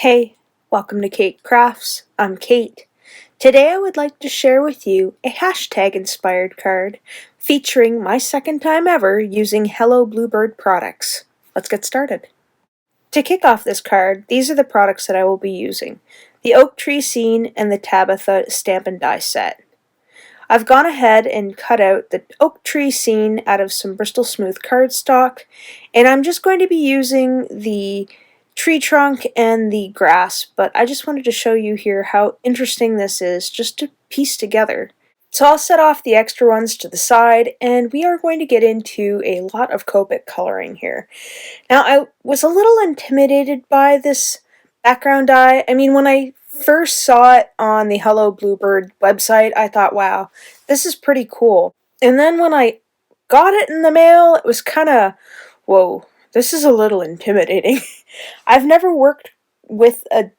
Hey, welcome to Keight Krafts. I'm Keight. Today I would like to share with you a hashtag inspired card featuring my second time ever using Hello Bluebird products. Let's get started. To kick off this card, these are the products that I will be using: the Oak Tree Scene and the Tabatha Stamp and Die set. I've gone ahead and cut out the Oak Tree Scene out of some Bristol Smooth cardstock, and I'm just going to be using the tree trunk and the grass, but I just wanted to show you here how interesting this is just to piece together. So I'll set off the extra ones to the side, and we are going to get into a lot of Copic coloring here. Now, I was a little intimidated by this background die. I mean, when I first saw it on the Hello Bluebird website, I thought, wow, this is pretty cool. And then when I got it in the mail, it was kind of, whoa, this is a little intimidating. I've never worked with a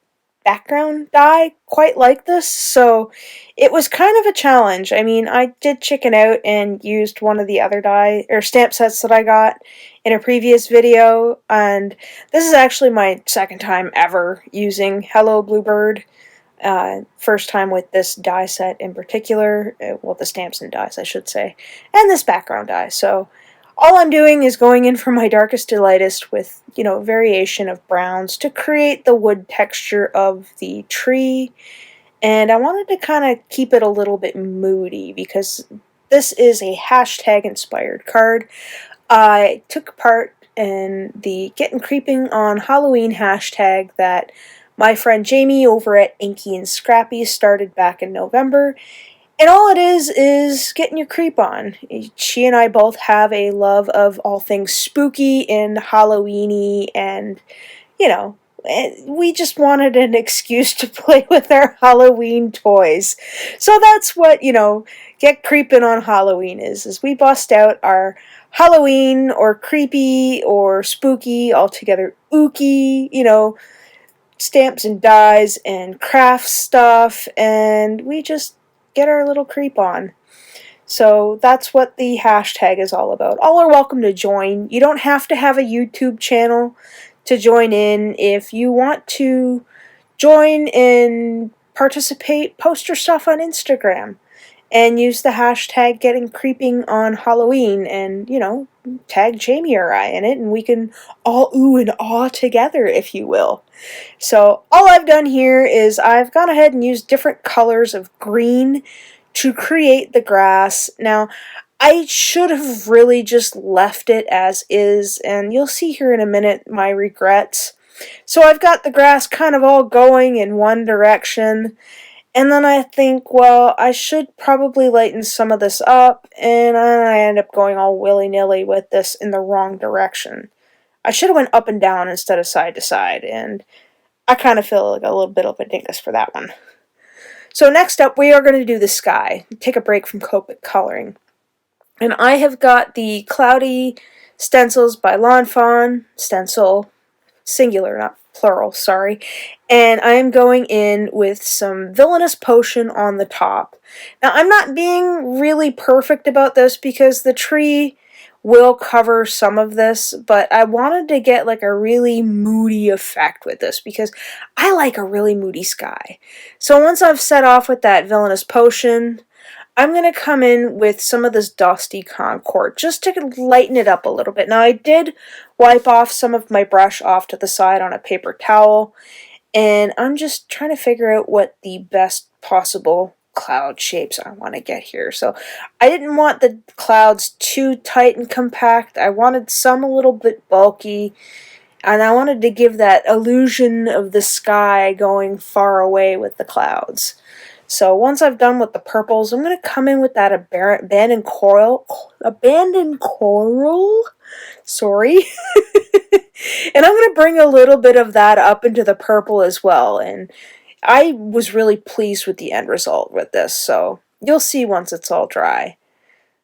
background die quite like this, so it was kind of a challenge. I mean, I did chicken out and used one of the other die or stamp sets that I got in a previous video, and this is actually my second time ever using Hello Bluebird. First time with this die set in particular, well, the stamps and dies I should say, and this background die. So all I'm doing is going in for my darkest to lightest with, variation of browns to create the wood texture of the tree. And I wanted to kind of keep it a little bit moody because this is a hashtag inspired card. I took part in the Getting Creeping on Halloween hashtag that my friend Jamie over at Inky and Scrappy started back in November. And all it is getting your creep on. She and I both have a love of all things spooky and Halloweeny, and, we just wanted an excuse to play with our Halloween toys. So that's what, Get Creepin' on Halloween is we bust out our Halloween or creepy or spooky, altogether ooky, stamps and dies and craft stuff, and we just get our little creep on. So that's what the hashtag is all about. All are welcome to join. You don't have to have a YouTube channel to join in. If you want to join and participate, post your stuff on Instagram and use the hashtag Getting Creeping on Halloween and, tag Jamie or I in it, and we can all ooh and ah together, if you will. So all I've done here is I've gone ahead and used different colors of green to create the grass. Now, I should have really just left it as is, and you'll see here in a minute my regrets. So I've got the grass kind of all going in one direction, and then I think, well, I should probably lighten some of this up, and I end up going all willy-nilly with this in the wrong direction. I should have went up and down instead of side to side, and I kind of feel like a little bit of a dingus for that one. So next up, we are going to do the sky. Take a break from Copic coloring. And I have got the Cloudy stencils by Lawn Fawn, stencil, singular, not plural, sorry. And I am going in with some Villainous Potion on the top. Now, I'm not being really perfect about this because the tree will cover some of this, but I wanted to get like a really moody effect with this because I like a really moody sky. So once I've set off with that Villainous Potion, I'm going to come in with some of this Dusty Concord just to lighten it up a little bit. Now, I did wipe off some of my brush off to the side on a paper towel, and I'm just trying to figure out what the best possible cloud shapes I want to get here. So I didn't want the clouds too tight and compact. I wanted some a little bit bulky, and I wanted to give that illusion of the sky going far away with the clouds. So once I've done with the purples, I'm going to come in with that abandoned coral, sorry, and I'm going to bring a little bit of that up into the purple as well, and I was really pleased with the end result with this, so you'll see once it's all dry.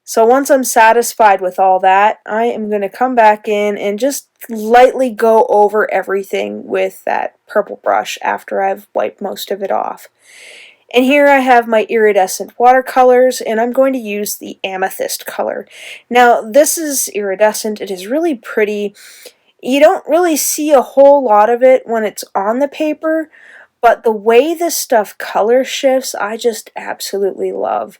So once I'm satisfied with all that, I am going to come back in and just lightly go over everything with that purple brush after I've wiped most of it off. And here I have my iridescent watercolors, and I'm going to use the Amethyst color. Now, this is iridescent. It is really pretty. You don't really see a whole lot of it when it's on the paper, but the way this stuff color shifts, I just absolutely love.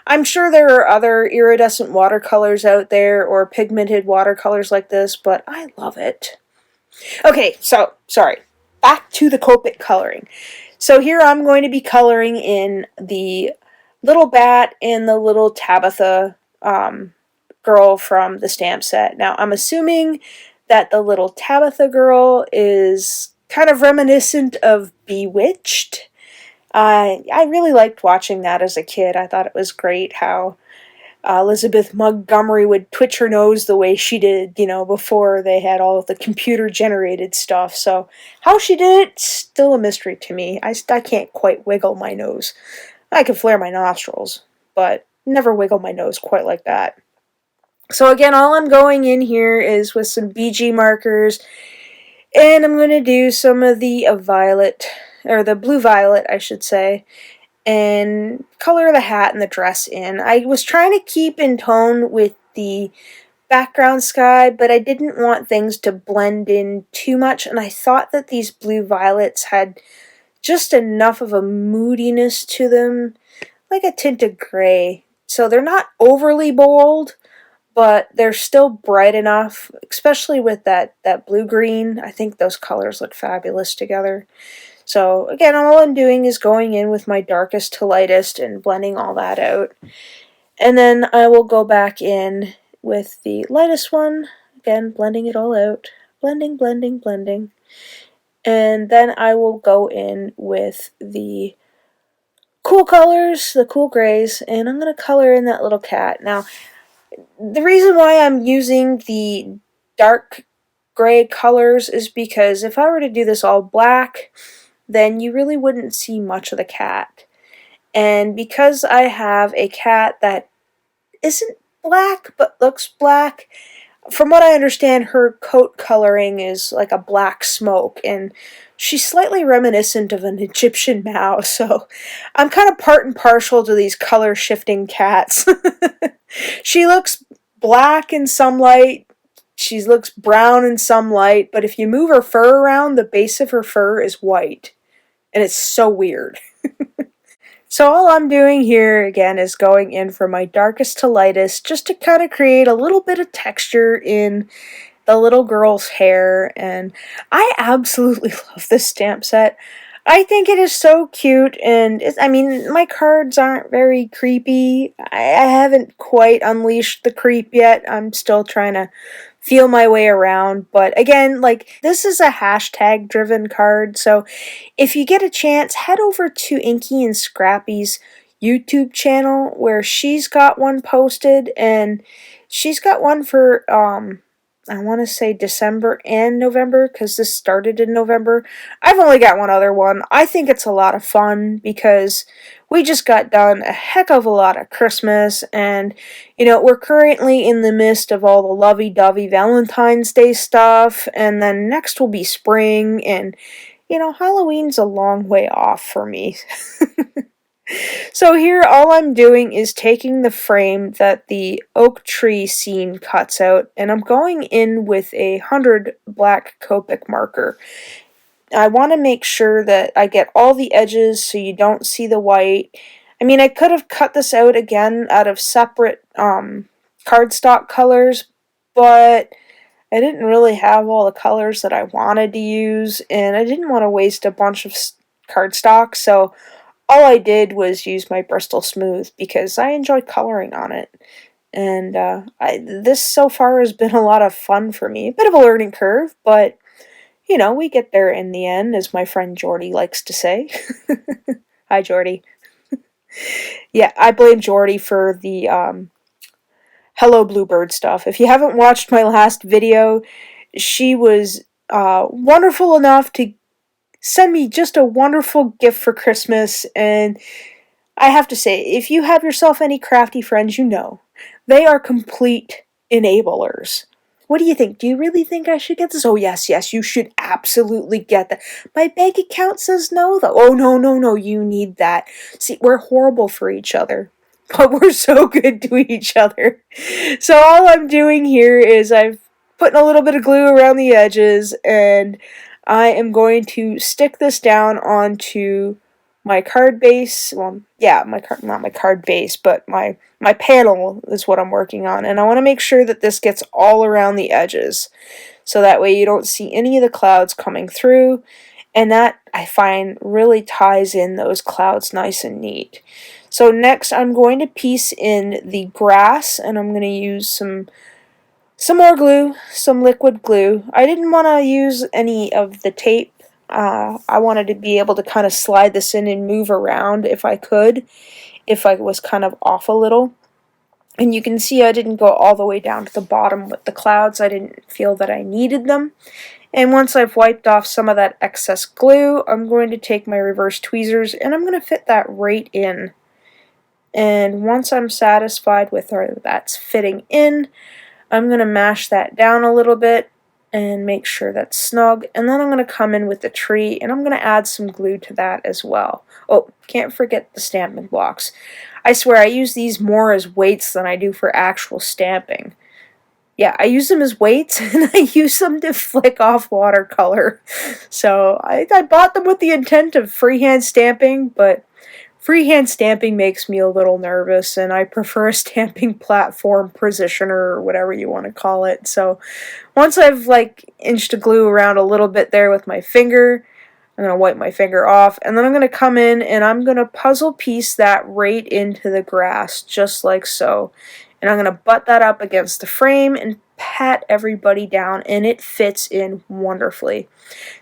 I'm sure there are other iridescent watercolors out there or pigmented watercolors like this, but I love it. Okay, so, sorry. Back to the Copic coloring. So here I'm going to be coloring in the little bat and the little Tabatha girl from the stamp set. Now, I'm assuming that the little Tabatha girl is kind of reminiscent of Bewitched. I really liked watching that as a kid. I thought it was great how Elizabeth Montgomery would twitch her nose the way she did, before they had all of the computer-generated stuff. So how she did it, still a mystery to me. I can't quite wiggle my nose. I can flare my nostrils, but never wiggle my nose quite like that. So again, all I'm going in here is with some BG markers, and I'm going to do some of the violet, or the blue-violet, I should say, and color the hat and the dress in. I was trying to keep in tone with the background sky, but I didn't want things to blend in too much, and I thought that these blue violets had just enough of a moodiness to them, like a tint of gray. So they're not overly bold, but they're still bright enough, especially with that blue-green. I think those colors look fabulous together. So again, all I'm doing is going in with my darkest to lightest and blending all that out. And then I will go back in with the lightest one, again, blending it all out. Blending, blending, blending. And then I will go in with the cool colors, the cool grays, and I'm going to color in that little cat. Now, the reason why I'm using the dark gray colors is because if I were to do this all black, then you really wouldn't see much of the cat. And because I have a cat that isn't black but looks black, from what I understand, her coat coloring is like a black smoke, and she's slightly reminiscent of an Egyptian mouse, so I'm kind of part and partial to these color shifting cats. She looks black in some light, she looks brown in some light, but if you move her fur around, the base of her fur is white. And it's so weird. So all I'm doing here, again, is going in for my darkest to lightest, just to kind of create a little bit of texture in the little girl's hair. And I absolutely love this stamp set. I think it is so cute, and my cards aren't very creepy. I haven't quite unleashed the creep yet. I'm still trying to feel my way around, but again, this is a hashtag driven card, so if you get a chance, head over to Inky and Scrappy's YouTube channel, where she's got one posted, and she's got one for, I want to say December and November, because this started in November. I've only got one other one. I think it's a lot of fun, because we just got done a heck of a lot of Christmas, and, we're currently in the midst of all the lovey-dovey Valentine's Day stuff, and then next will be spring, and, Halloween's a long way off for me. So here, all I'm doing is taking the frame that the oak tree scene cuts out, and I'm going in with 100 black Copic marker. I want to make sure that I get all the edges so you don't see the white. I could have cut this out again out of separate cardstock colors, but I didn't really have all the colors that I wanted to use, and I didn't want to waste a bunch of cardstock, so all I did was use my Bristol Smooth because I enjoy coloring on it. And this so far has been a lot of fun for me. A bit of a learning curve, but, we get there in the end, as my friend Jordy likes to say. Hi, Jordy. Yeah, I blame Jordy for the Hello Bluebird stuff. If you haven't watched my last video, she was wonderful enough to send me just a wonderful gift for Christmas, and I have to say, if you have yourself any crafty friends, they are complete enablers. What do you think? Do you really think I should get this? Oh, yes, you should absolutely get that. My bank account says no, though. Oh, no, you need that. See, we're horrible for each other, but we're so good to each other. So all I'm doing here is I've putting a little bit of glue around the edges, and I am going to stick this down onto my card base. Well, yeah, not my card base, but my panel is what I'm working on, and I want to make sure that this gets all around the edges, so that way you don't see any of the clouds coming through, and that I find really ties in those clouds nice and neat. So next I'm going to piece in the grass, and I'm going to use some more glue, some liquid glue. I didn't want to use any of the tape. I wanted to be able to kind of slide this in and move around if I could, if I was kind of off a little. And you can see I didn't go all the way down to the bottom with the clouds. I didn't feel that I needed them. And once I've wiped off some of that excess glue, I'm going to take my reverse tweezers and I'm going to fit that right in. And once I'm satisfied with where that's fitting in, I'm going to mash that down a little bit and make sure that's snug, and then I'm going to come in with the tree and I'm going to add some glue to that as well. Oh, can't forget the stamping blocks. I swear I use these more as weights than I do for actual stamping. Yeah, I use them as weights and I use them to flick off watercolor. So I bought them with the intent of freehand stamping, but freehand stamping makes me a little nervous, and I prefer a stamping platform positioner or whatever you want to call it. So once I've inched the glue around a little bit there with my finger, I'm going to wipe my finger off, and then I'm going to come in and I'm going to puzzle piece that right into the grass, just like so. And I'm going to butt that up against the frame and pat everybody down, and it fits in wonderfully.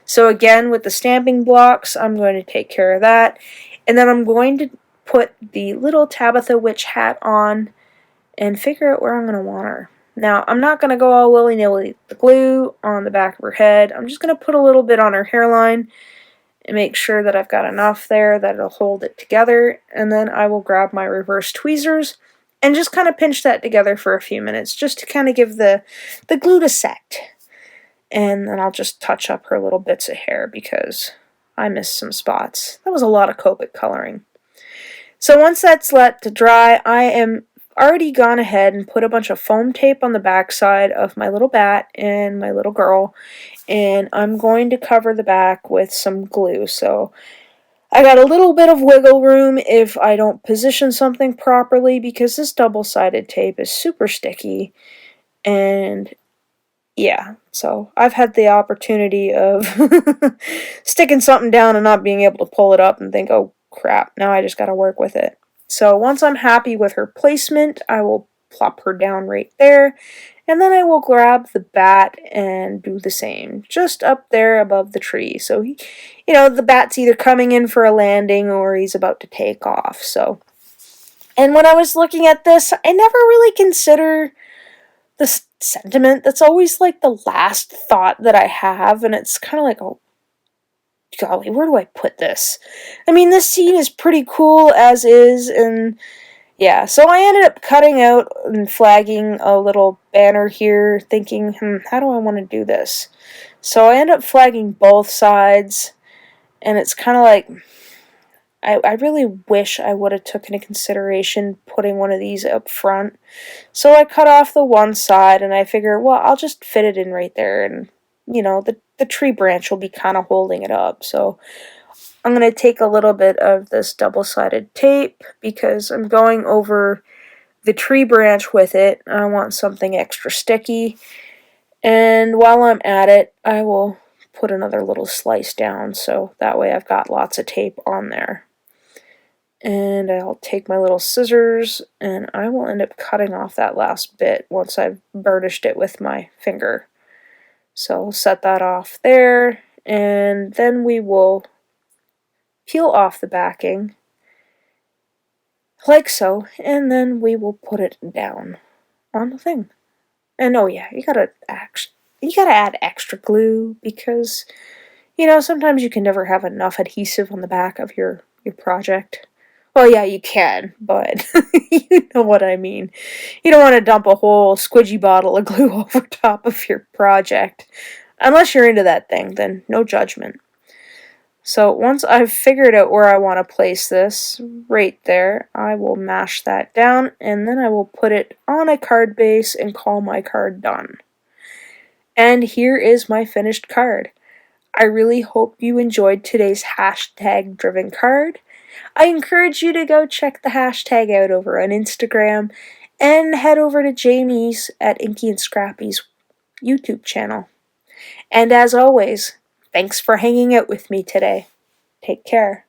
So again, with the stamping blocks, I'm going to take care of that. And then I'm going to put the little Tabatha witch hat on and figure out where I'm going to want her. Now, I'm not going to go all willy-nilly with the glue on the back of her head. I'm just going to put a little bit on her hairline and make sure that I've got enough there that it'll hold it together. And then I will grab my reverse tweezers and just kind of pinch that together for a few minutes just to kind of give the glue to set. And then I'll just touch up her little bits of hair because I missed some spots. That was a lot of Copic coloring. So once that's let to dry, I am already gone ahead and put a bunch of foam tape on the backside of my little bat and my little girl, and I'm going to cover the back with some glue. So I got a little bit of wiggle room if I don't position something properly, because this double-sided tape is super sticky, and yeah, so I've had the opportunity of sticking something down and not being able to pull it up and think, oh crap, now I just gotta work with it. So once I'm happy with her placement, I will plop her down right there, and then I will grab the bat and do the same, just up there above the tree. So, the bat's either coming in for a landing or he's about to take off, so. And when I was looking at this, I never really consider the sentiment. That's always the last thought that I have, and it's kind of like, oh golly, where do I put this? I mean, this scene is pretty cool as is, and yeah, so I ended up cutting out and flagging a little banner here, thinking, how do I want to do this? So I ended up flagging both sides, and it's kind of like, I really wish I would have taken into consideration putting one of these up front. So I cut off the one side, and I figure, well, I'll just fit it in right there, and, the tree branch will be kind of holding it up. So I'm going to take a little bit of this double-sided tape, because I'm going over the tree branch with it. I want something extra sticky, and while I'm at it, I will put another little slice down, so that way I've got lots of tape on there. And I'll take my little scissors, and I will end up cutting off that last bit once I've burnished it with my finger. So I'll set that off there, and then we will peel off the backing, like so, and then we will put it down on the thing. And oh yeah, you gotta add extra glue, because, sometimes you can never have enough adhesive on the back of your project. Well, yeah, you can, but you know what I mean. You don't want to dump a whole squidgy bottle of glue over top of your project. Unless you're into that thing, then no judgment. So once I've figured out where I want to place this, right there, I will mash that down, and then I will put it on a card base and call my card done. And here is my finished card. I really hope you enjoyed today's hashtag driven card. I encourage you to go check the hashtag out over on Instagram and head over to Jamie's at Inky and Scrappy's YouTube channel. And as always, thanks for hanging out with me today. Take care.